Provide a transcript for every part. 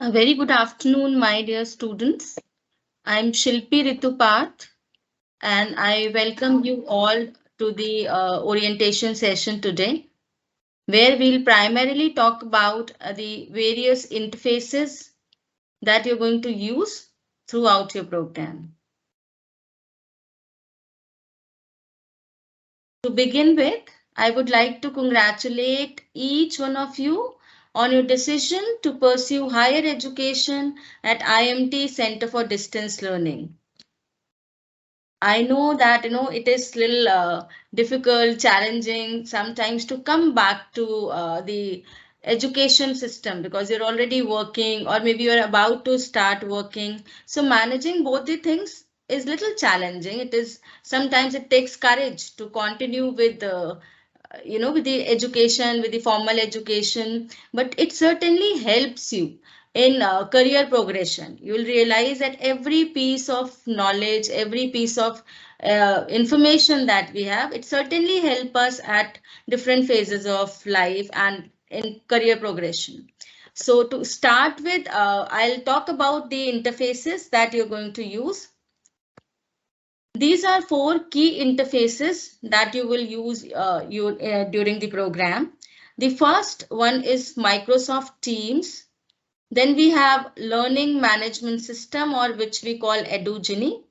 A very good afternoon, my dear students. I'm Shilpi Rhituparth, and I welcome you all to the orientation session today, where we'll primarily talk about the various interfaces that you're going to use throughout your program. To begin with, I would like to congratulate each one of you on your decision to pursue higher education at IMT Center for Distance Learning. I know that it is little difficult, challenging sometimes to come back to the education system because you're already working or maybe you're about to start working. So managing both the things is little challenging. It is sometimes it takes courage to continue with the with the education, with the formal education, but it certainly helps you in career progression. You will realize that every piece of knowledge, every piece of information that we have, it certainly helps us at different phases of life and in career progression. So to start with, I'll talk about the interfaces that you're going to use. These are four key interfaces that you will use during the program. The first one is Microsoft Teams. Then we have Learning Management System, or which we call EduGenie.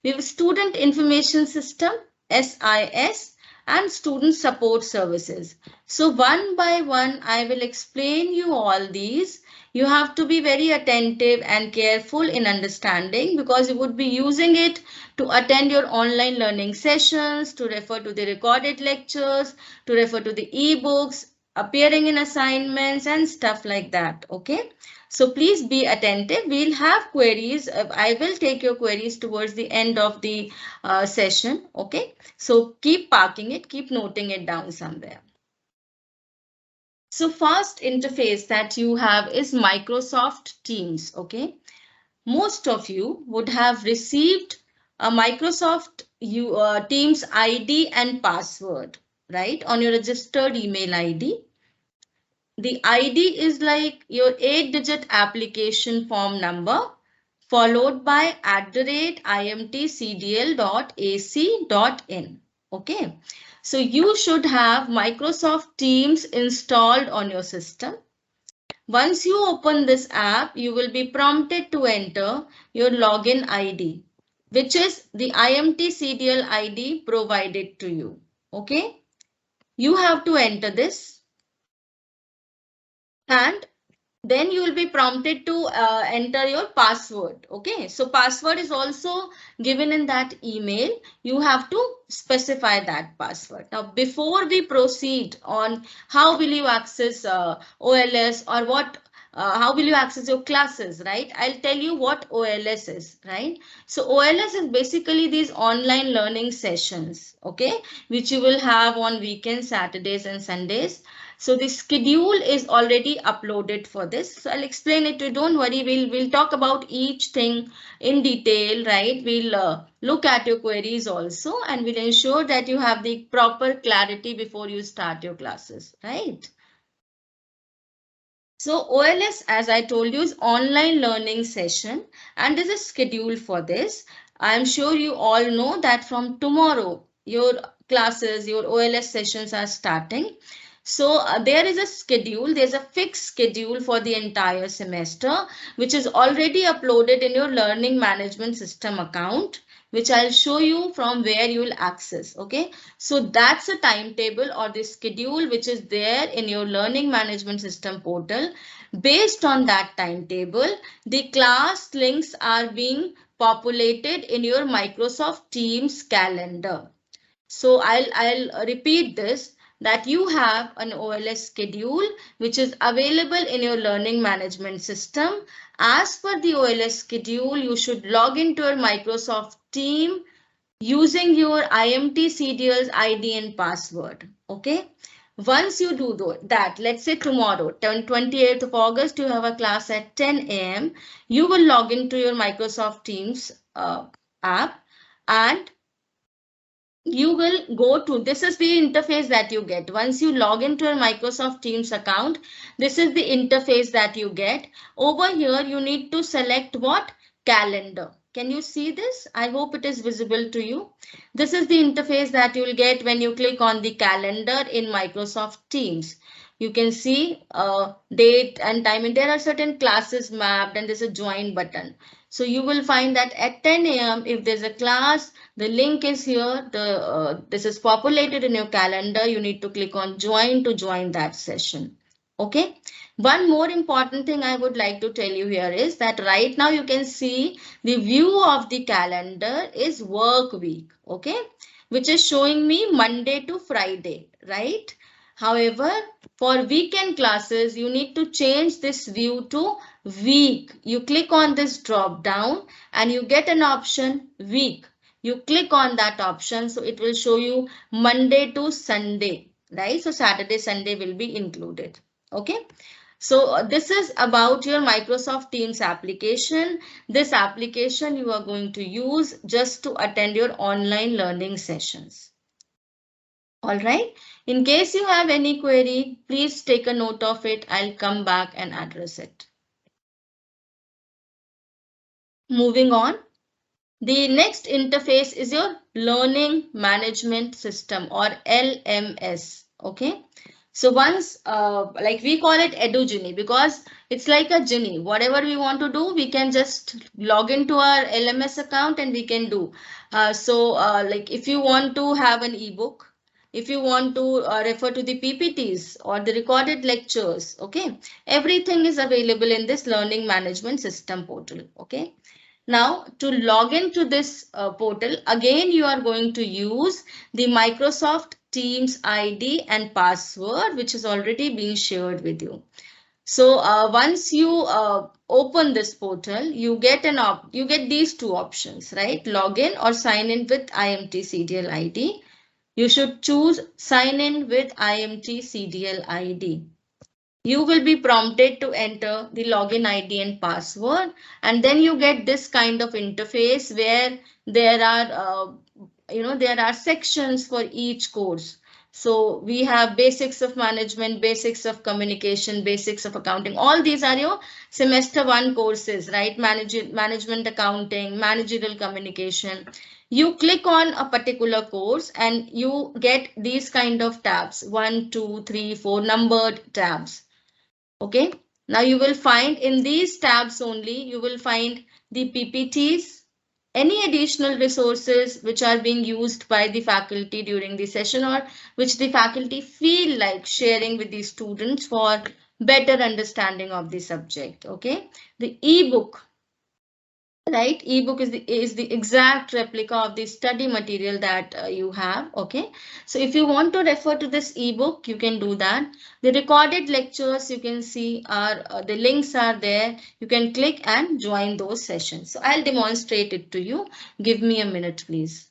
We have Student Information System, SIS, and Student Support Services. So one by one, I will explain you all these. You have to be very attentive and careful in understanding because you would be using it to attend your online learning sessions, to refer to the recorded lectures, to refer to the ebooks, appearing in assignments and stuff like that. Okay. So please be attentive. We'll have queries. I will take your queries towards the end of the session. Okay. So keep parking it, keep noting it down somewhere. So first interface that you have is Microsoft Teams. Okay. Most of you would have received a Microsoft Teams ID and password, right, on your registered email ID. The ID is like your 8-digit application form number followed by @imtcdl.ac.in. Okay, so you should have Microsoft Teams installed on your system. Once you open this app, you will be prompted to enter your login ID, which is the IMT CDL ID provided to you. Okay, you have to enter this. And then you will be prompted to enter your password. Okay, so password is also given in that email. You have to specify that password. Now, before we proceed on how will you access OLS or what how will you access your classes, right? I'll tell you what OLS is, right? So OLS is basically these online learning sessions, okay, which you will have on weekends, Saturdays and Sundays. So the schedule is already uploaded for this. So I'll explain it to you. Don't worry. We'll talk about each thing in detail, right? We'll look at your queries also, and we'll ensure that you have the proper clarity before you start your classes, right? So OLS, as I told you, is online learning session, and there's a schedule for this. I'm sure you all know that from tomorrow, your classes, your OLS sessions are starting. So there is a schedule, there's a fixed schedule for the entire semester, which is already uploaded in your learning management system account, which I'll show you from where you will access. Okay, so that's a timetable or the schedule which is there in your learning management system portal. Based on that timetable, the class links are being populated in your Microsoft Teams calendar. So I'll repeat this, that you have an OLS schedule which is available in your learning management system. As per the OLS schedule, you should log into your Microsoft Team using your IMT CDL's ID and password. Okay. Once you do that, let's say tomorrow, 28th of August, you have a class at 10 a.m. You will log into your Microsoft Teams app, and you will go to, this is the interface that you get. Once you log into your Microsoft Teams account, this is the interface that you get. Over here, you need to select what? Calendar. Can you see this? I hope it is visible to you. This is the interface that you will get when you click on the calendar in Microsoft Teams. You can see date and time, and there are certain classes mapped, and there's a join button. So you will find that at 10 a.m. if there's a class, the link is here. This is populated in your calendar. You need to click on join to join that session. Okay. One more important thing I would like to tell you here is that right now you can see the view of the calendar is work week. Okay. Which is showing me Monday to Friday, right? However, for weekend classes, you need to change this view to week. You click on this drop down and you get an option week. You click on that option, so it will show you Monday to Sunday, right? So Saturday, Sunday will be included. Okay. So this is about your Microsoft Teams application. This application you are going to use just to attend your online learning sessions. All right. In case you have any query, please take a note of it. I'll come back and address it. Moving on. The next interface is your Learning Management System or LMS. Okay. So once, like we call it EduGenie because it's like a genie. Whatever we want to do, we can just log into our LMS account and we can do. Like if you want to have an ebook, if you want to refer to the PPTs or the recorded lectures, okay, everything is available in this Learning Management System portal. Okay. Now, to log into this portal, again, you are going to use the Microsoft Teams ID and password, which has already been shared with you. So once you open this portal, you get these two options, right? Login or sign in with IMT CDL ID. You should choose sign in with IMT CDL ID. You will be prompted to enter the login ID and password, and then you get this kind of interface where there are there are sections for each course. So we have basics of management, basics of communication, basics of accounting. All these are your semester 1 courses, right? Management accounting, managerial communication. You click on a particular course and you get these kind of tabs, 1, 2, 3, 4 numbered tabs. Okay, now you will find in these tabs only, you will find the PPTs, any additional resources which are being used by the faculty during the session or which the faculty feel like sharing with the students for better understanding of the subject. Okay, the ebook, right? Ebook is the exact replica of the study material that you have. Okay, so if you want to refer to this ebook, you can do that. The recorded lectures you can see are the links are there. You can click and join those sessions. So I'll demonstrate it to you. Give me a minute, please.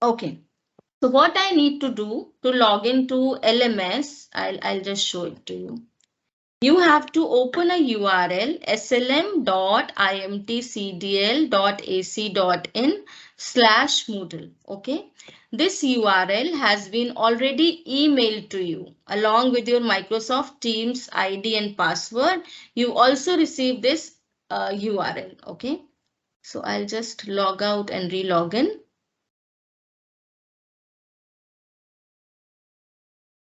Okay, so what I need to do to log into LMS, I'll just show it to you. You have to open a URL slm.imtcdl.ac.in/Moodle. Okay. This URL has been already emailed to you along with your Microsoft Teams ID and password. You also receive this URL. Okay. So I'll just log out and re-log in.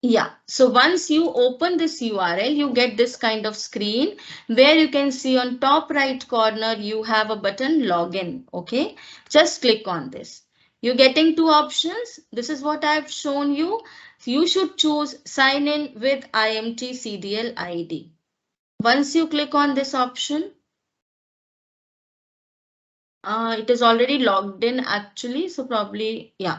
Yeah, so once you open this URL, you get this kind of screen where you can see on top right corner, you have a button login. Okay, just click on this. You're getting two options. This is what I've shown you. You should choose sign in with IMT CDL ID. Once you click on this option, it is already logged in actually. So probably, yeah.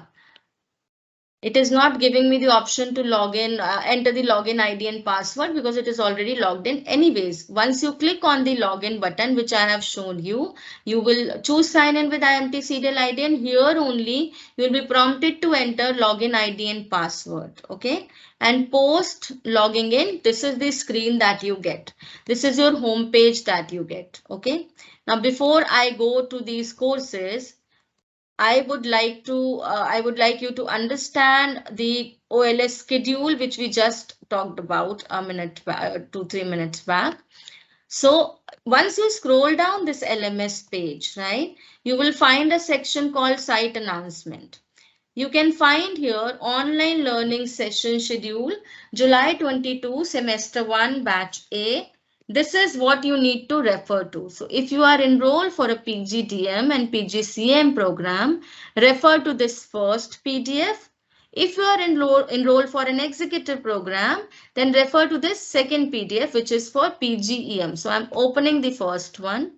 It is not giving me the option to log in, enter the login ID and password because it is already logged in anyways. Once you click on the login button, which I have shown you, you will choose sign in with IMT CDL ID, and here only you will be prompted to enter login ID and password. Okay. And post logging in, this is the screen that you get. This is your home page that you get. Okay. Now, before I go to these courses, I would like you to understand the OLS schedule, which we just talked about a minute, 2-3 minutes back. So once you scroll down this LMS page, right, you will find a section called site announcement. You can find here online learning session schedule, July 22, semester 1, batch A. This is what you need to refer to. So if you are enrolled for a PGDM and PGCM program, refer to this first PDF. If you are enrolled for an executive program, then refer to this second PDF, which is for PGEM. So I'm opening the first one.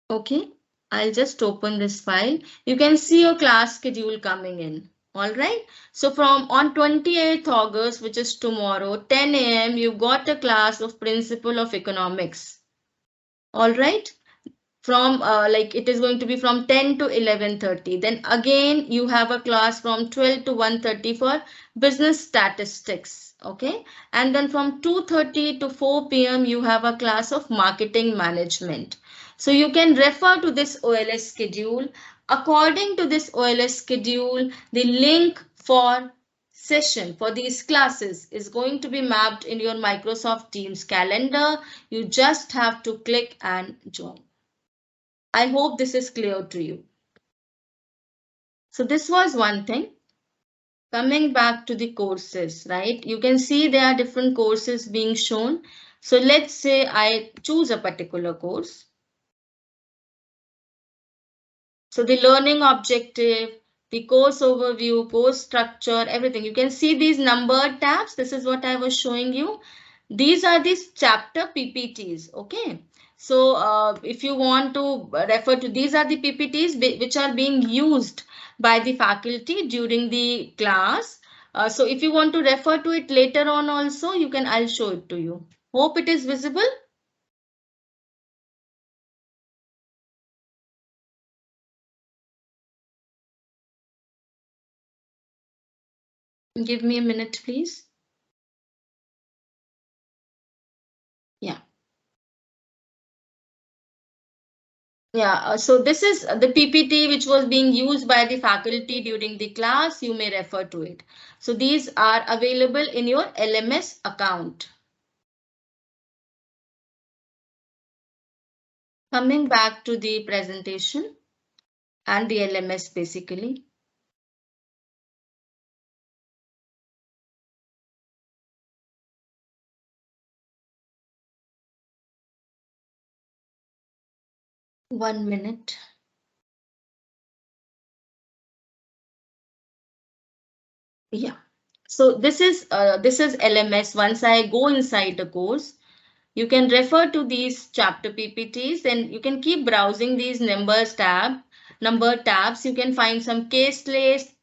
Okay, I'll just open this file. You can see your class schedule coming in. All right. So from on 28th August, which is tomorrow, 10 a.m., you've got a class of Principle of Economics. All right. From like it is going to be from 10 to 11:30. Then again, you have a class from 12 to 1:30 for business statistics. Okay. And then from 2:30 to 4 p.m., you have a class of marketing management. So you can refer to this OLS schedule. According to this OLS schedule, the link for session for these classes is going to be mapped in your Microsoft Teams calendar. You just have to click and join. I hope this is clear to you. So this was one thing. Coming back to the courses, right? You can see there are different courses being shown. So let's say I choose a particular course. So the learning objective, the course overview, course structure, everything. You can see these numbered tabs. This is what I was showing you. These are these chapter PPTs. Okay. So if you want to refer to, these are the PPTs which are being used by the faculty during the class. So if you want to refer to it later on also, you can, I'll show it to you. Hope it is visible. Give me a minute, please. Yeah. Yeah, so this is the PPT which was being used by the faculty during the class. You may refer to it. So these are available in your LMS account. Coming back to the presentation and the LMS basically. One minute. Yeah. So this is LMS. Once I go inside the course, you can refer to these chapter PPTs and you can keep browsing these number tabs. You can find some case lists,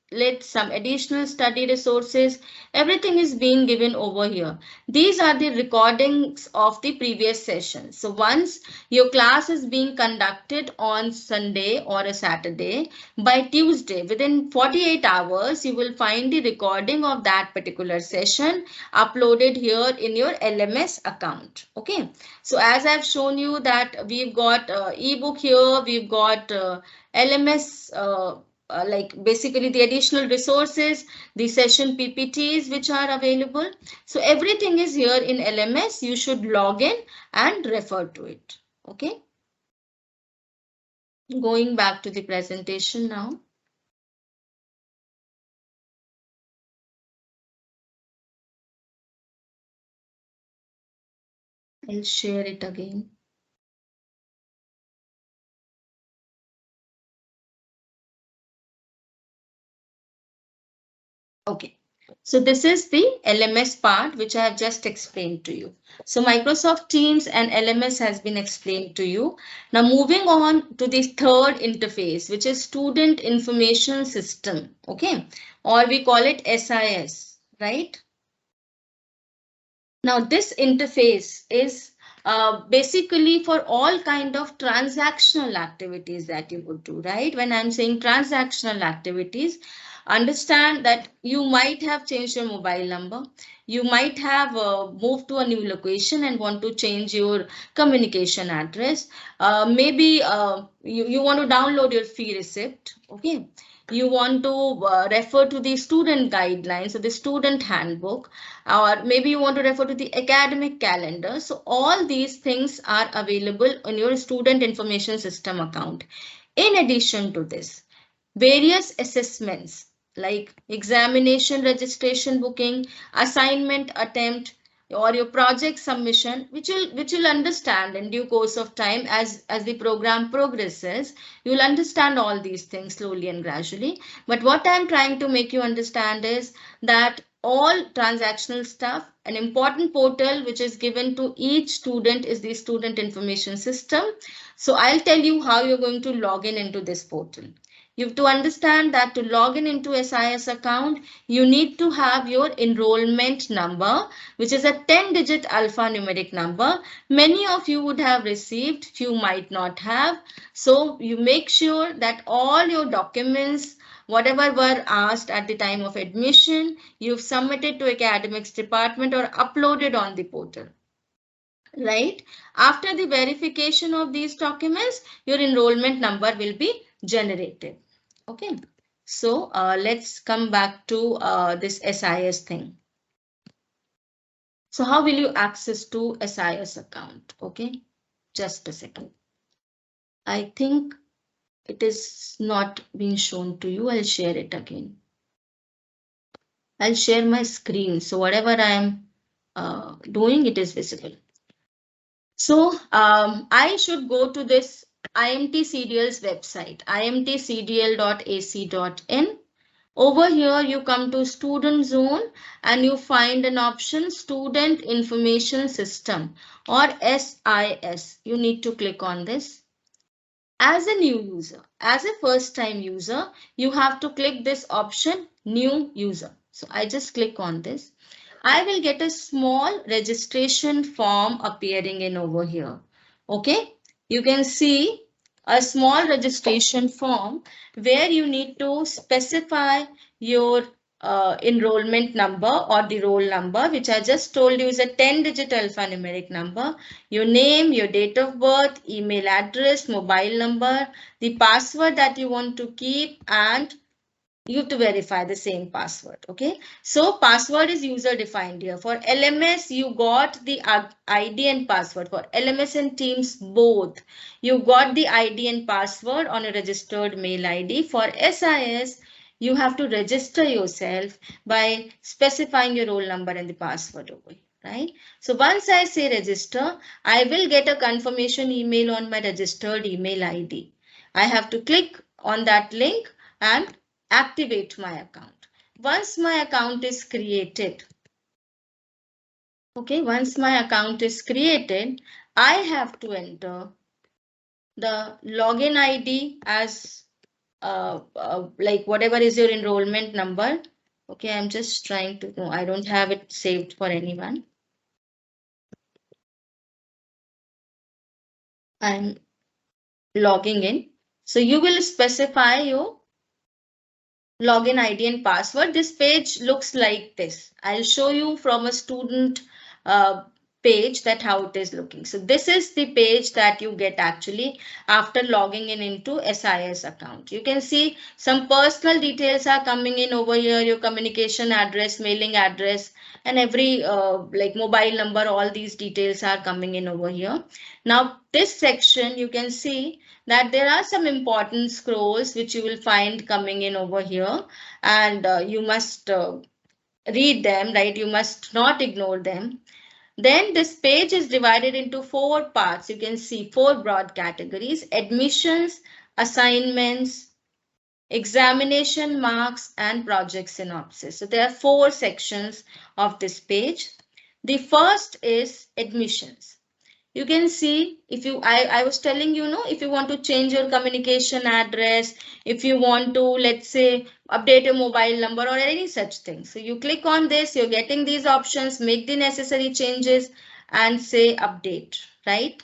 some additional study resources. Everything is being given over here. These are the recordings of the previous session. So once your class is being conducted on Sunday or a Saturday, by Tuesday, within 48 hours, you will find the recording of that particular session uploaded here in your LMS account. Okay. So as I've shown you that we've got ebook here, we've got LMS, like basically the additional resources, the session PPTs which are available. So everything is here in LMS. You should log in and refer to it. Okay. Going back to the presentation now. I'll share it again. Okay. So this is the LMS part, which I have just explained to you. So Microsoft Teams and LMS has been explained to you. Now moving on to the third interface, which is Student Information System, okay, or we call it SIS, right? Now this interface is basically for all kind of transactional activities that you would do, right? When I'm saying transactional activities, understand that you might have changed your mobile number. You might have moved to a new location and want to change your communication address. Maybe you want to download your fee receipt. Okay. You want to refer to the student guidelines or the student handbook, or maybe you want to refer to the academic calendar. So all these things are available on your student information system account. In addition to this, various assessments like examination registration booking, assignment attempt, or your project submission, which you'll understand in due course of time as the program progresses. You'll understand all these things slowly and gradually. But what I'm trying to make you understand is that all transactional stuff, an important portal which is given to each student is the student information system. So I'll tell you how you're going to log in into this portal. You have to understand that to log in into SIS account, you need to have your enrollment number, which is a 10-digit alphanumeric number. Many of you would have received, few might not have. So you make sure that all your documents, whatever were asked at the time of admission, you've submitted to academics department or uploaded on the portal. Right? After the verification of these documents, your enrollment number will be generated. Okay. So let's come back to this SIS thing. So how will you access to SIS account? Okay. Just a second. I think it is not being shown to you. I'll share it again. I'll share my screen. So whatever I am doing, it is visible. So I should go to this IMT CDL's website, imtcdl.ac.in. Over here, you come to Student Zone and you find an option Student Information System or SIS. You need to click on this. As a new user, as a first time user, you have to click this option New User. So I just click on this. I will get a small registration form appearing in over here. Okay, you can see a small registration form where you need to specify your enrollment number or the roll number, which I just told you is a 10-digit alphanumeric number, your name, your date of birth, email address, mobile number, the password that you want to keep, and you have to verify the same password. Okay, so password is user defined here. For LMS, you got the ID and password. For LMS and Teams both, you got the ID and password on a registered mail ID. For SIS, you have to register yourself by specifying your roll number and the password over here. Right. So once I say register, I will get a confirmation email on my registered email ID. I have to click on that link and activate my account. Once my account is created, okay, once my account is created, I have to enter the login ID as like whatever is your enrollment number. Okay, I'm just trying to know. I don't have it saved for anyone. I'm logging in. So you will specify your login ID and password. This page looks like this. I'll show you from a student page that how it is looking. So this is the page that you get actually after logging in into SIS account. You can see some personal details are coming in over here, your communication address, mailing address, and every like mobile number, all these details are coming in over here. Now this section you can see that there are some important scrolls which you will find coming in over here, and you must read them, right? You must not ignore them. Then this page is divided into 4 parts. You can see 4 broad categories: admissions, assignments, examination marks, and project synopsis. So there are 4 sections of this page. The first is admissions. You can see if you, I was telling you, know, if you want to change your communication address, if you want to, let's say, update a mobile number or any such thing. So you click on this, you're getting these options, make the necessary changes and say update, right?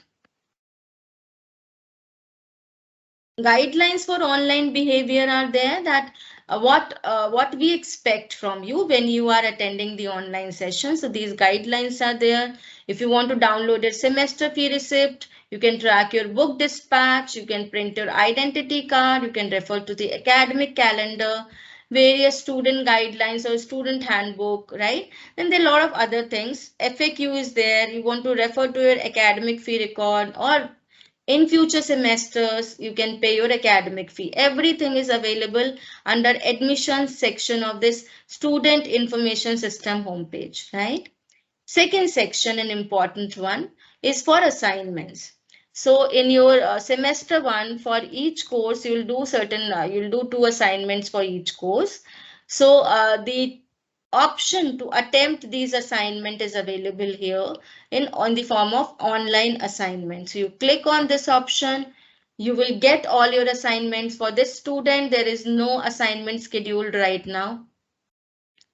Guidelines for online behavior are there, that what we expect from you when you are attending the online session. So these guidelines are there. If you want to download a semester fee receipt, you can track your book dispatch, you can print your identity card, you can refer to the academic calendar, various student guidelines or student handbook, right? Then there are a lot of other things. FAQ is there. You want to refer to your academic fee record, or in future semesters, you can pay your academic fee. Everything is available under admissions section of this student information system homepage, right? Second section, an important one, is for assignments. So in your semester 1, for each course, you'll do 2 assignments for each course. So the option to attempt these assignment is available here in on the form of online assignment. So you click on this option, you will get all your assignments. For this student, there is no assignment scheduled right now.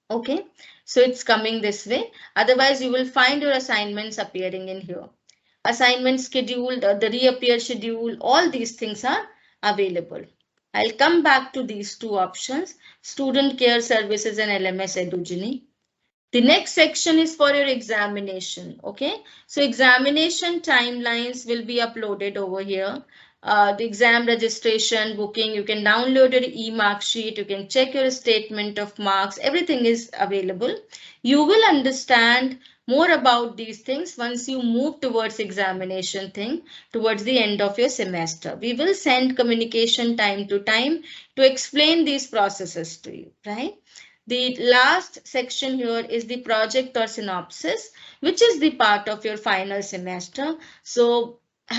Okay, so it's coming this way. Otherwise, you will find your assignments appearing in here. Assignment schedule, the reappear schedule, all these things are available. I'll come back to these 2 options, student care services and LMS Edugeny. The next section is for your examination. Okay, so examination timelines will be uploaded over here. The exam registration, booking, you can download your e-mark sheet, you can check your statement of marks, everything is available. You will understand more about these things once you move towards examination thing towards the end of your semester. We will send communication time to time to explain these processes to you, right? The last section here is the project or synopsis, which is the part of your final semester. So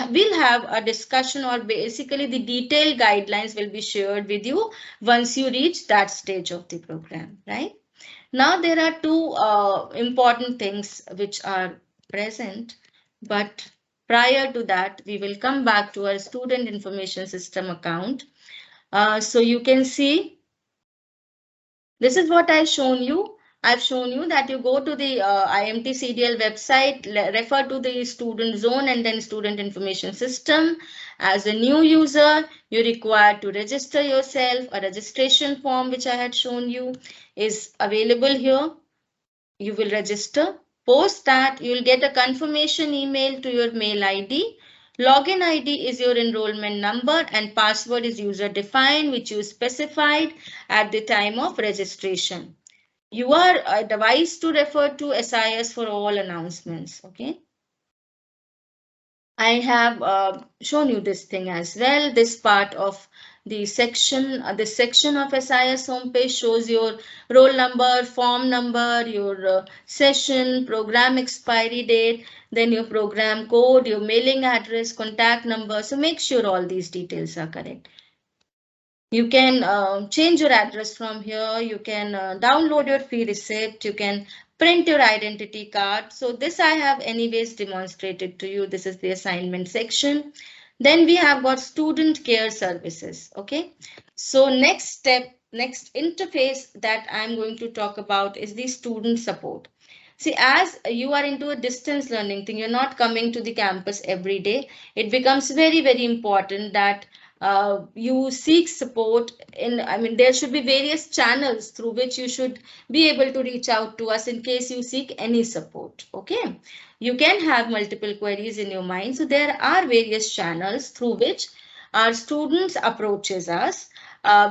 we'll have a discussion, or basically the detailed guidelines will be shared with you once you reach that stage of the program, right? Now there are 2 important things which are present, but prior to that, we will come back to our student information system account. So you can see this is what I've shown you. I've shown you that you go to the IMT CDL website, refer to the student zone and then student information system. As a new user, you're required to register yourself. A registration form, which I had shown you, is available here. You will register. Post that, you will get a confirmation email to your mail ID. Login ID is your enrollment number and password is user defined, which you specified at the time of registration. You are advised to refer to SIS for all announcements. Okay. I have shown you this thing as well. This part of the section, this section of SIS homepage shows your roll number, form number, your session, program expiry date, then your program code, your mailing address, contact number. So make sure all these details are correct. You can change your address from here. You can download your fee receipt. You can print your identity card. So this I have anyways demonstrated to you. This is the assignment section. Then we have got student care services. Okay. So next step, next interface that I'm going to talk about is the student support. See, as you are into a distance learning thing, you're not coming to the campus every day. It becomes very, very important that you seek support in, I mean, there should be various channels through which you should be able to reach out to us in case you seek any support. Okay. You can have multiple queries in your mind. So there are various channels through which our students approaches us.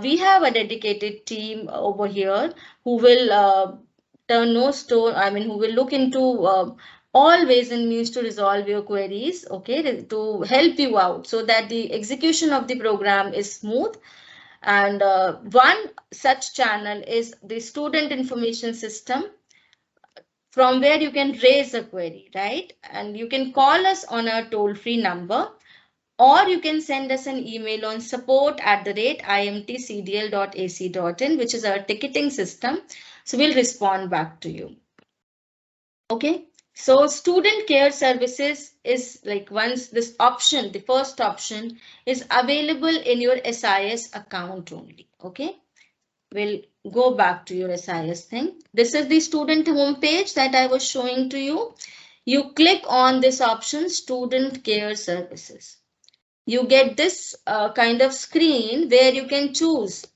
We have a dedicated team over here who will turn no stone, I mean, who will look into all ways and means to resolve your queries, okay, to help you out so that the execution of the program is smooth. And one such channel is the student information system, from where you can raise a query, right? And you can call us on our toll-free number or you can send us an email on support@imtcdl.ac.in, which is our ticketing system. So we'll respond back to you. Okay. So student care services is like once this option, the first option is available in your SIS account only. Okay. We'll go back to your SIS thing. This is the student homepage that I was showing to you. You click on this option, student care services. You get this kind of screen where you can choose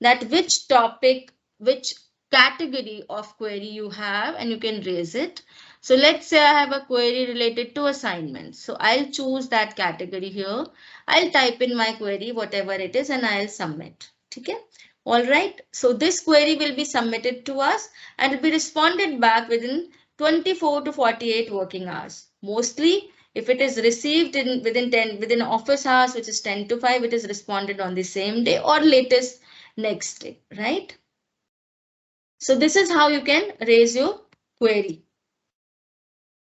that which topic, which category of query you have, and you can raise it. So let's say I have a query related to assignments. So I'll choose that category here. I'll type in my query, whatever it is, and I'll submit. Okay. All right. So this query will be submitted to us and will be responded back within 24 to 48 working hours. Mostly if it is received within office hours, which is 10 to 5, it is responded on the same day or latest next day, right? So this is how you can raise your query,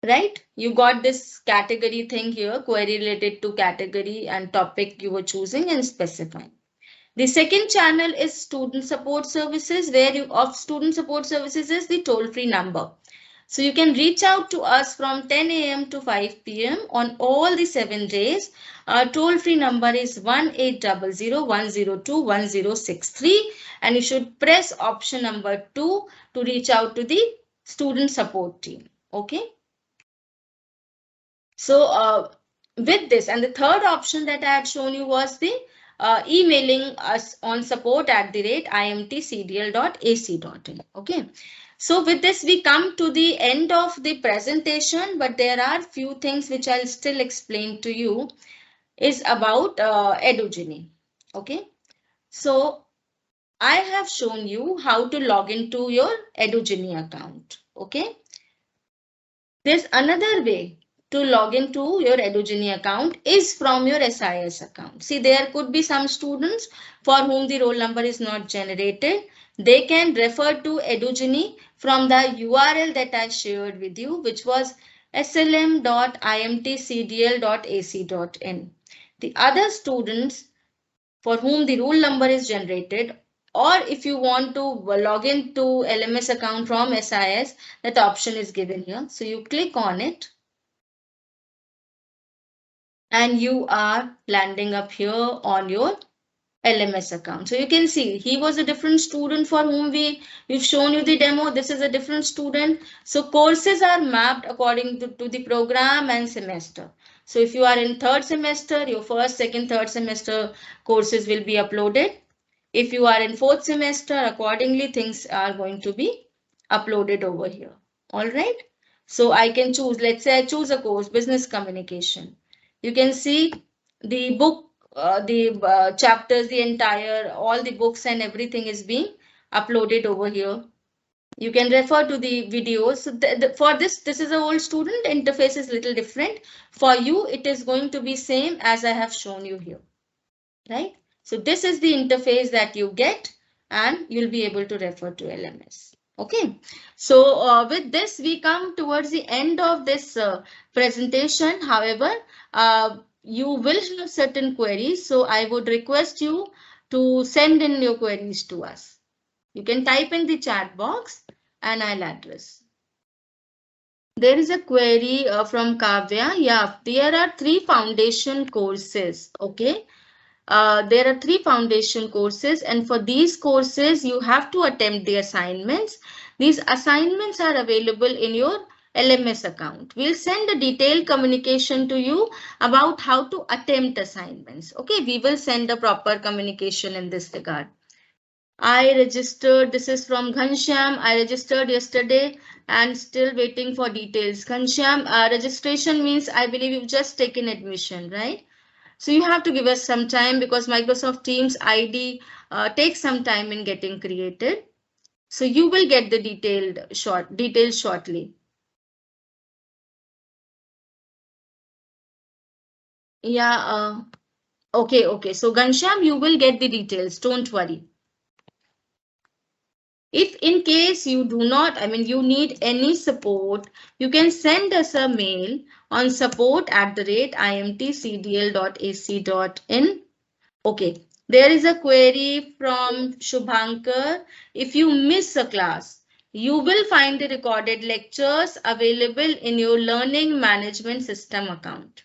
right? You got this category thing here, query related to category and topic you were choosing and specifying. The second channel is student support services, where you of student support services is the toll-free number. So you can reach out to us from 10 a.m. to 5 p.m. on all the 7 days. Our toll-free number is 1-800-102-1063, and you should press option number 2 to reach out to the student support team. Okay. So with this, and the third option that I had shown you was the emailing us on support@imtcdl.ac.in. Okay. So with this, we come to the end of the presentation, but there are few things which I'll still explain to you is about Edugeny. Okay. So I have shown you how to log into your Edugeny account. Okay. There's another way to log into your Edugeny account is from your SIS account. See, there could be some students for whom the roll number is not generated. They can refer to Edugeny from the URL that I shared with you, which was slm.imtcdl.ac.in. The other students for whom the rule number is generated, or if you want to log in to LMS account from SIS, that option is given here. So you click on it and you are landing up here on your LMS account. So you can see he was a different student for whom we've shown you the demo. This is a different student. So courses are mapped according to the program and semester. So if you are in third semester, your first, second, third semester courses will be uploaded. If you are in fourth semester, accordingly things are going to be uploaded over here. All right. So I can choose, let's say I choose a course, business communication. You can see the book, the chapters, the entire, all the books and everything is being uploaded over here. You can refer to the videos. So for this is a old student, interface is little different. For you, it is going to be same as I have shown you here, right? So this is the interface that you get and you'll be able to refer to LMS. Okay, so with this we come towards the end of this presentation. However, you will have certain queries, so I would request you to send in your queries to us. You can type in the chat box and I'll address. There is a query from Kavya. Yeah, there are 3 foundation courses. Okay. There are 3 foundation courses, and for these courses you have to attempt the assignments. These assignments are available in your LMS account. We'll send a detailed communication to you about how to attempt assignments. Okay, we will send a proper communication in this regard. I registered, this is from Ghanshyam. I registered yesterday and still waiting for details. Ghanshyam, registration means I believe you've just taken admission, right? So you have to give us some time because Microsoft Teams ID takes some time in getting created. So you will get the details shortly. Yeah. Okay. So Ghanshyam, you will get the details. Don't worry. If in case you do not, you need any support, you can send us a mail on support@imtcdl.ac.in. Okay, there is a query from Shubhankar. If you miss a class, you will find the recorded lectures available in your learning management system account.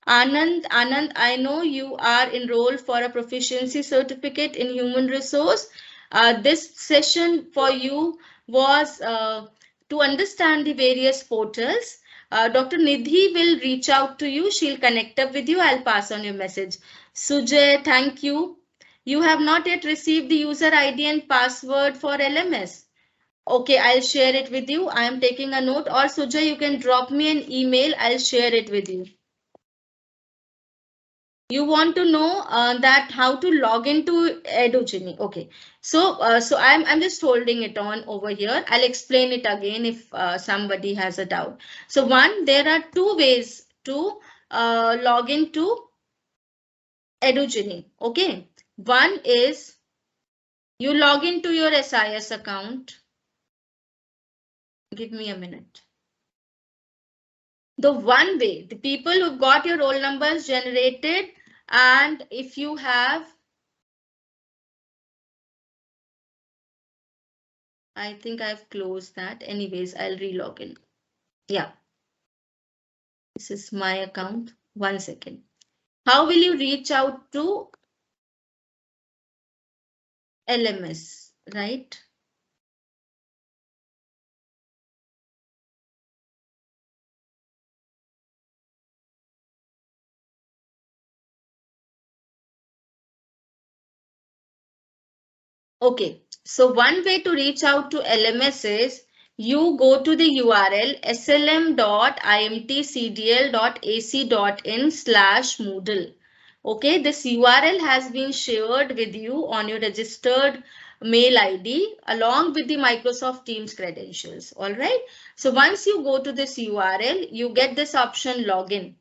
Anand, I know you are enrolled for a proficiency certificate in human resource. This session for you was to understand the various portals. Dr. Nidhi will reach out to you. She'll connect up with you. I'll pass on your message. Sujay, thank you. You have not yet received the user ID and password for LMS. Okay, I'll share it with you. I am taking a note. Or Sujay, you can drop me an email. I'll share it with you. You want to know that how to log into Edugeny. Okay, so I'm just holding it on over here. I'll explain it again if somebody has a doubt. So one, there are two ways to log into Edugeny. Okay, one is you log into your SIS account. Give me a minute. The one way, the people who've got your roll numbers generated, and if you have, I think I've closed that. Anyways, I'll relog in. Yeah, this is my account. 1 second. How will you reach out to LMS, right? Okay, so one way to reach out to LMS is you go to the URL slm.imtcdl.ac.in/Moodle. Okay, this URL has been shared with you on your registered mail ID along with the Microsoft Teams credentials. All right. So once you go to this URL, you get this option login.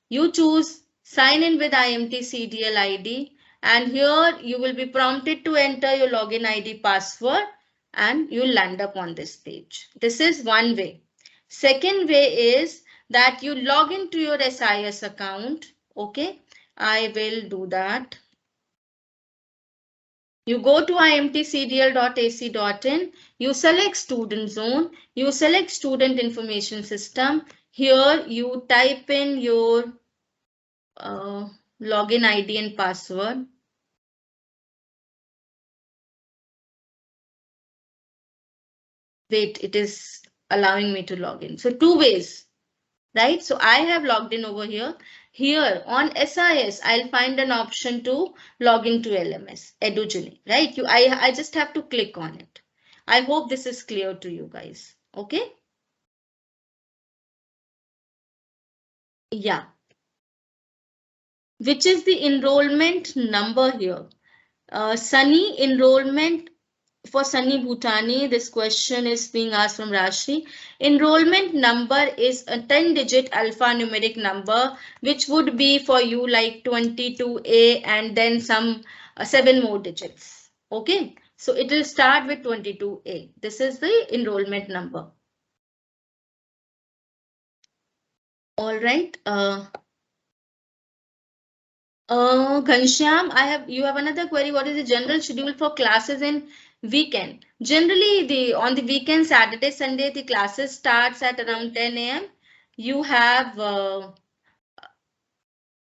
You choose sign in with IMT CDL ID, and here you will be prompted to enter your login ID password and you'll land up on this page. This is one way. Second way is that you log into your SIS account. Okay, I will do that. You go to imtcdl.ac.in, you select student zone, you select student information system. Here you type in your login ID and password. Wait, it is allowing me to log in. So two ways, right? So I have logged in over here. Here on SIS, I'll find an option to log into LMS, Edugeny, right? I just have to click on it. I hope this is clear to you guys. Okay. Yeah. Which is the enrollment number here? Sunny enrollment for Sunny Bhutani, this question is being asked from Rashi. Enrollment number is a 10-digit alphanumeric number, which would be for you like 22A and then some 7 more digits. Okay, so it will start with 22A. This is the enrollment number. All right. Ghanshyam, you have another query. What is the general schedule for classes in weekend? Generally, on the weekend, Saturday, Sunday, the classes starts at around 10 a.m. You have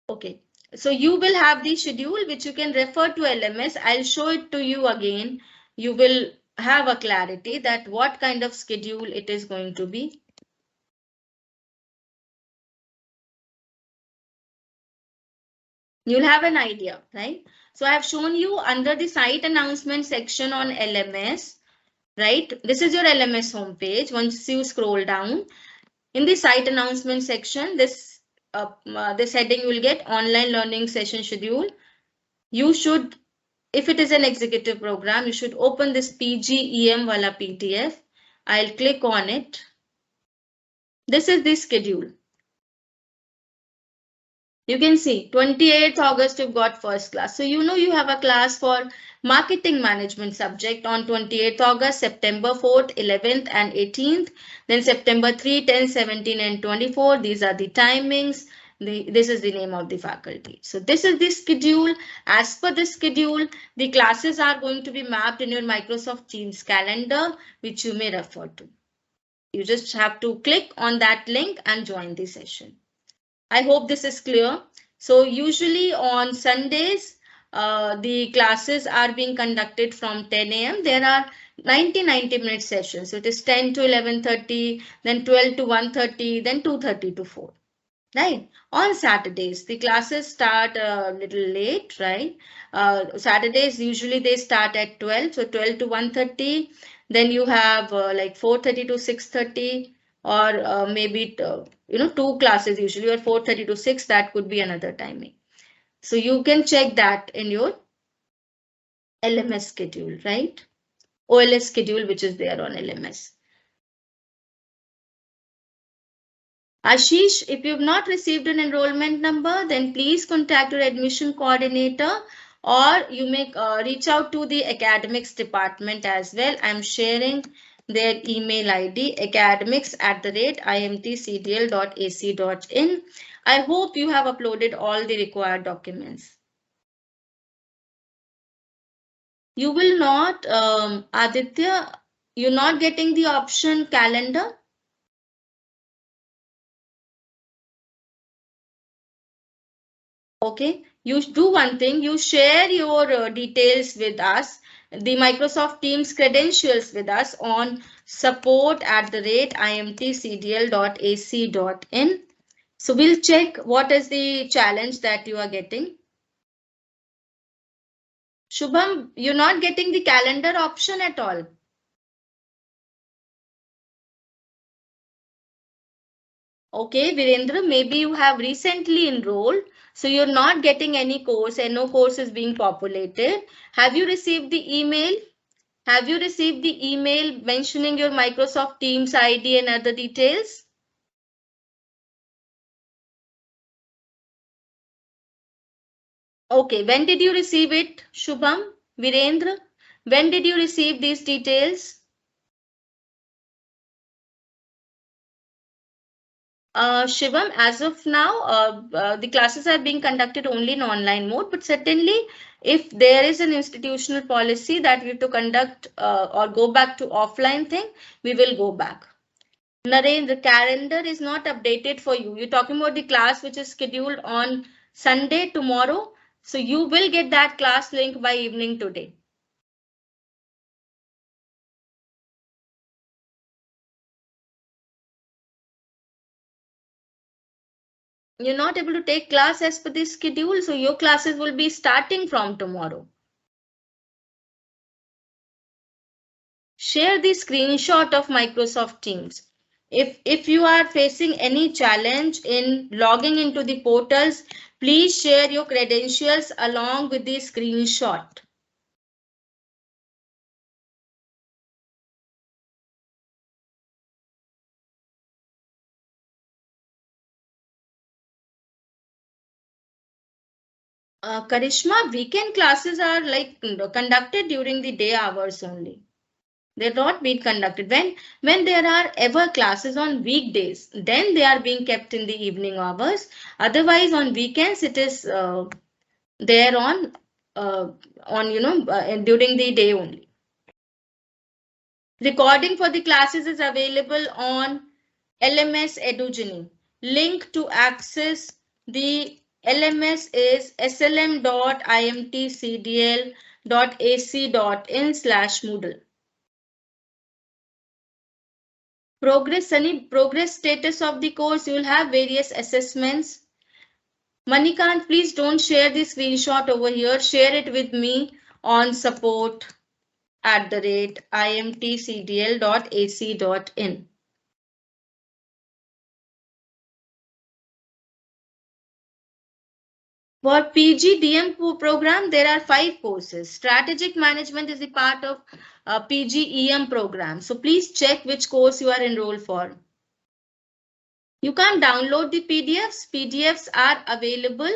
okay. So you will have the schedule which you can refer to LMS. I'll show it to you again. You will have a clarity that what kind of schedule it is going to be. You'll have an idea, right? So I have shown you under the site announcement section on LMS. Right, this is your LMS homepage. Once you scroll down in the site announcement section, this heading you will get online learning session schedule. You should, if it is an executive program, you should open this PGEM wala PDF. I'll click on it. This is the schedule. You can see 28th August you've got first class. So you know you have a class for marketing management subject on 28th August, September 4th, 11th and 18th. Then September 3, 10, 17 and 24. These are the timings. This is the name of the faculty. So this is the schedule. As per the schedule, the classes are going to be mapped in your Microsoft Teams calendar, which you may refer to. You just have to click on that link and join the session. I hope this is clear. So usually on Sundays, the classes are being conducted from 10 a.m. There are 90 minute sessions. So it is 10 to 11:30, then 12 to 1:30, then 2:30 to 4. Right. On Saturdays, the classes start a little late, right? Saturdays, usually they start at 12. So 12 to 1:30. Then you have like 4:30 to 6:30 or maybe, two classes usually or 4:30 to 6. That could be another timing. So you can check that in your LMS schedule, right? OLS schedule, which is there on LMS. Ashish, if you've not received an enrollment number, then please contact your admission coordinator or you may reach out to the academics department as well. I'm sharing their email ID academics@imtcdl.ac.in. I hope you have uploaded all the required documents. You will not, Aditya, you're not getting the option calendar. Okay, you do one thing, you share your details with us, the Microsoft Teams credentials with us on support@imtcdl.ac.in. So we'll check what is the challenge that you are getting. Shubham, you're not getting the calendar option at all. Okay, Virendra, maybe you have recently enrolled, so you're not getting any course and no course is being populated. Have you received the email? Have you received the email mentioning your Microsoft Teams ID and other details? Okay, when did you receive it, Shubham? Virendra? When did you receive these details? Shivam, as of now, the classes are being conducted only in online mode, but certainly if there is an institutional policy that we have to conduct or go back to offline thing, we will go back. Naren, the calendar is not updated for you. You're talking about the class which is scheduled on Sunday tomorrow. So you will get that class link by evening today. You're not able to take class as per the schedule. So your classes will be starting from tomorrow. Share the screenshot of Microsoft Teams. If you are facing any challenge in logging into the portals, please share your credentials along with the screenshot. Karishma, weekend classes are like conducted during the day hours only. They're not being conducted. When there are ever classes on weekdays, then they are being kept in the evening hours. Otherwise, on weekends, it is there during the day only. Recording for the classes is available on LMS EduGenie. Link to access the LMS is slm.imtcdl.ac.in/Moodle. Progress status of the course, you will have various assessments. Manikant, please don't share the screenshot over here. Share it with me on support@imtcdl.ac.in. For PGDM program, there are 5 courses. Strategic management is a part of PGEM program. So please check which course you are enrolled for. You can't download the PDFs. PDFs are available.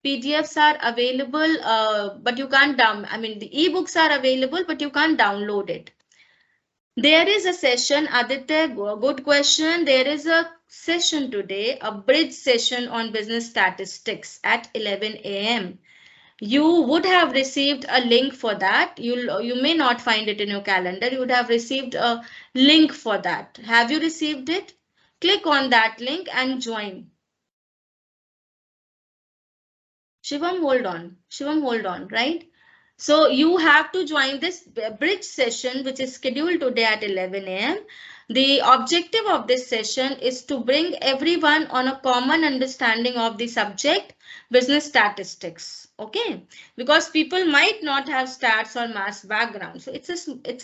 PDFs are available, but you can't I mean, the ebooks are available, but you can't download it. There is a session, Aditya, good question. There is a session today, a bridge session on business statistics at 11 a.m. You would have received a link for that. You may not find it in your calendar. You would have received a link for that. Have you received it? Click on that link and join. Shivam, hold on. Shivam, hold on, right? So you have to join this bridge session, which is scheduled today at 11 a.m. The objective of this session is to bring everyone on a common understanding of the subject, business statistics. Okay, because people might not have stats or maths background. So it's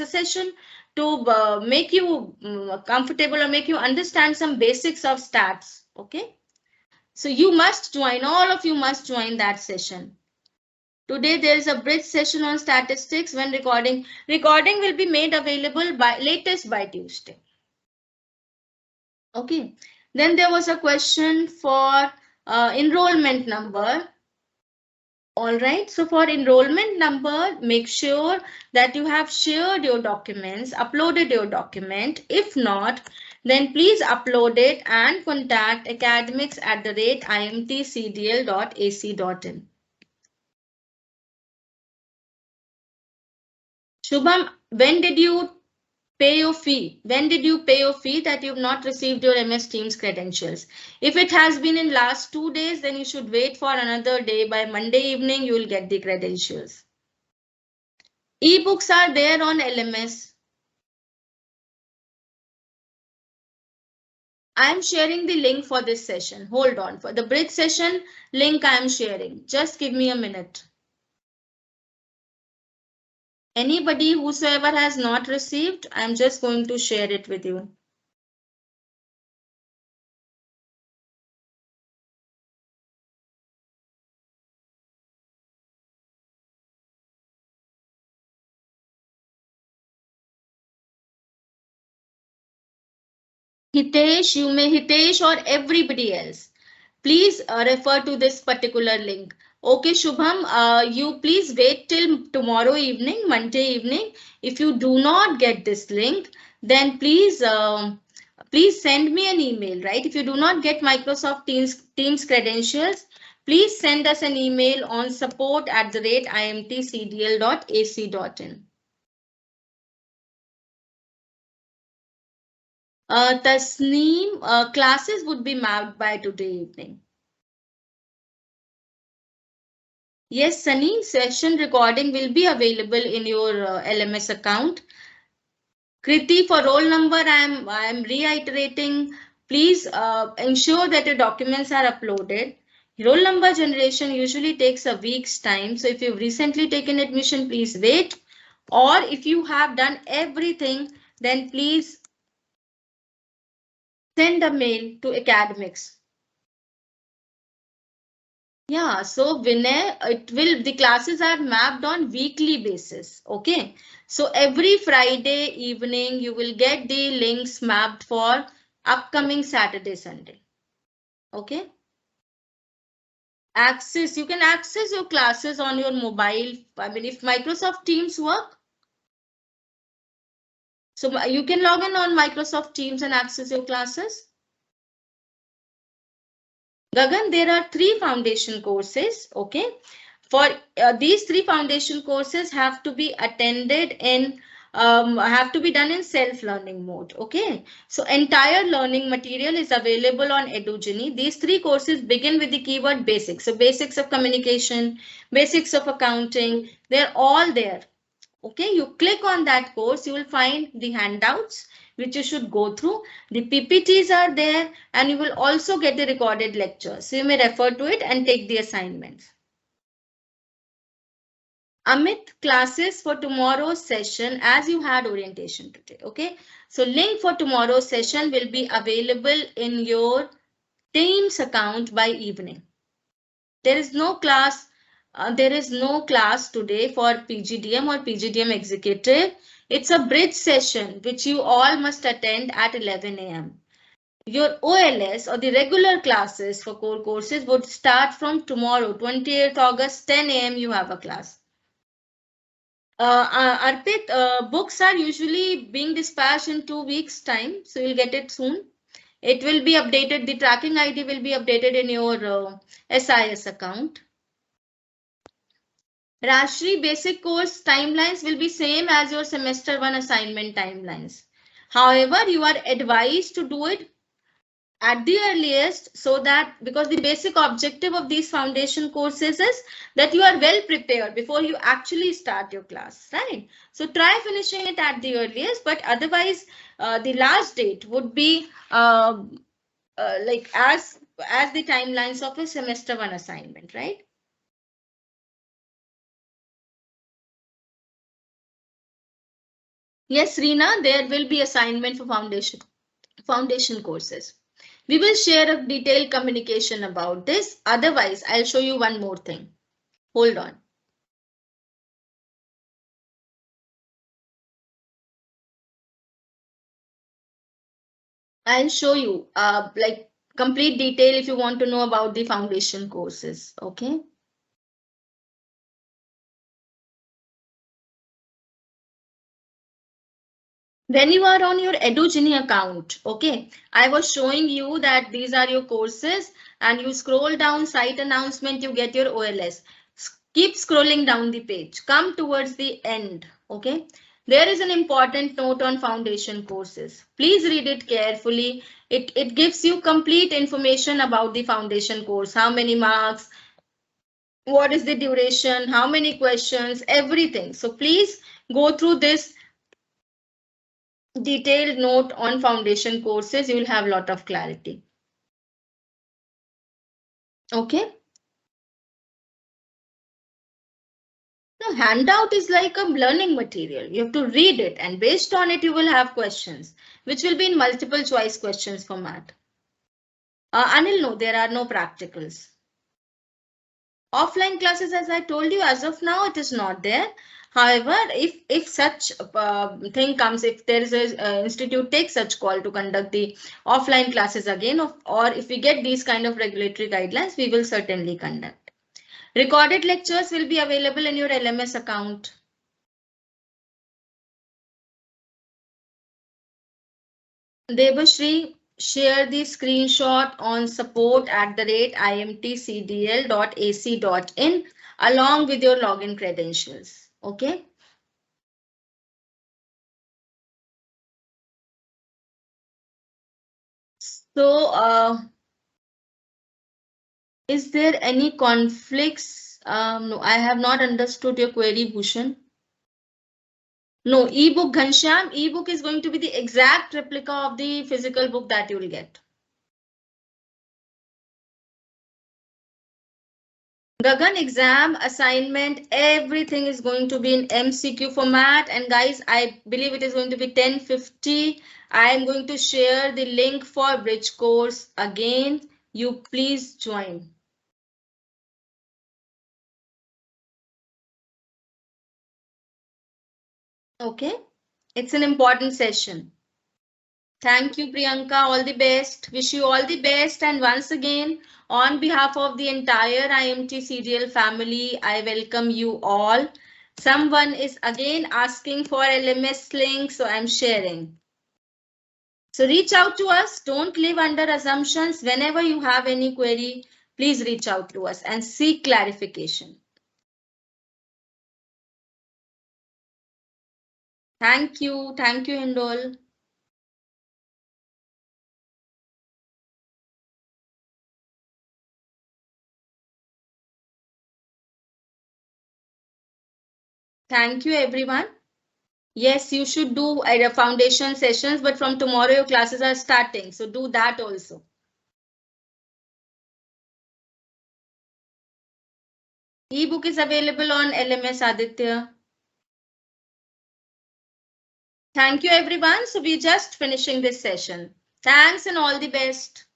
a session to make you comfortable or make you understand some basics of stats. Okay. So you must join, all of you must join that session. Today there is a bridge session on statistics. When recording will be made available by latest by Tuesday. Okay. Then there was a question for enrollment number. All right. So for enrollment number, make sure that you have shared your documents, uploaded your document. If not, then please upload it and contact academics@imtcdl.ac.in. Shubham, when did you pay your fee? When did you pay your fee that you've not received your MS Teams credentials? If it has been in last 2 days, then you should wait for another day. By Monday evening, you will get the credentials. Ebooks are there on LMS. I am sharing the link for this session. Hold on. For the bridge session link I am sharing. Just give me a minute. Anybody whosoever has not received, I am just going to share it with you. Hitesh or everybody else, please refer to this particular link. Okay, Shubham, you please wait till tomorrow evening, Monday evening. If you do not get this link, then please send me an email, right? If you do not get Microsoft Teams credentials, please send us an email on support@imtcdl.ac.in. Tasneem, classes would be mapped by today evening. Yes, Sunny, session recording will be available in your LMS account. Kriti, for roll number, I am reiterating, please ensure that your documents are uploaded. Roll number generation usually takes a week's time. So if you've recently taken admission, please wait. Or if you have done everything, then please send a mail to academics. Yeah, so Vinay, the classes are mapped on weekly basis. Okay, so every Friday evening you will get the links mapped for upcoming Saturday, Sunday. Okay, you can access your classes on your mobile. I mean, if Microsoft Teams work, so you can log in on Microsoft Teams and access your classes. Gagan, there are 3 foundation courses. Okay. For these 3 foundation courses have to be attended in have to be done in self-learning mode. Okay, so entire learning material is available on Edugeny. These 3 courses begin with the keyword basics. So basics of communication, basics of accounting, they're all there. Okay, you click on that course, you will find the handouts which you should go through. The PPTs are there and you will also get the recorded lectures. So you may refer to it and take the assignments. Amit, classes for tomorrow's session as you had orientation today. Okay, so link for tomorrow's session will be available in your Teams account by evening. There is no class. There is no class today for PGDM or PGDM executive. It's a bridge session which you all must attend at 11 a.m. Your OLS or the regular classes for core courses would start from tomorrow, 28th August, 10 a.m. You have a class. Arpit, books are usually being dispatched in 2 weeks' time, so you'll get it soon. It will be updated, the tracking ID will be updated in your SIS account. Rashri basic course timelines will be same as your semester 1 assignment timelines. However, you are advised to do it at the earliest, so that because the basic objective of these foundation courses is that you are well prepared before you actually start your class, right? So try finishing it at the earliest, but otherwise the last date would be like as the timelines of a semester 1 assignment, right? Yes, Reena, there will be assignment for foundation courses. We will share a detailed communication about this. Otherwise, I'll show you one more thing. Hold on. I'll show you like complete detail if you want to know about the foundation courses. Okay. When you are on your EduGenie account, okay, I was showing you that these are your courses and you scroll down site announcement, you get your OLS. Keep scrolling down the page. Come towards the end, okay. There is an important note on foundation courses. Please read it carefully. It gives you complete information about the foundation course, how many marks, what is the duration, how many questions, everything. So please go through this detailed note on foundation courses. You will have a lot of clarity. Okay. The handout is like a learning material. You have to read it and based on it you will have questions which will be in multiple choice questions format. Anil, no, there are no practicals. Offline classes, as I told you, as of now, it is not there. However, if such thing comes, if there is a institute takes such call to conduct the offline classes again, or if we get these kind of regulatory guidelines, we will certainly conduct. Recorded lectures will be available in your LMS account. Debashri, share the screenshot on support@imtcdl.ac.in along with your login credentials. Okay. So, is there any conflicts? No, I have not understood your query, Bhushan. No, ebook, Ghanshyam, ebook is going to be the exact replica of the physical book that you will get. Gagan, exam, assignment, everything is going to be in MCQ format. And guys, I believe it is going to be 10:50. I am going to share the link for bridge course again. You please join. Okay, it's an important session. Thank you, Priyanka. All the best. Wish you all the best. And once again, on behalf of the entire IMT CDL family, I welcome you all. Someone is again asking for LMS link, so I'm sharing. So reach out to us. Don't live under assumptions. Whenever you have any query, please reach out to us and seek clarification. Thank you. Thank you, Hindol. Thank you, everyone. Yes, you should do foundation sessions, but from tomorrow your classes are starting. So do that also. Ebook is available on LMS Aditya. Thank you, everyone. So we're just finishing this session. Thanks and all the best.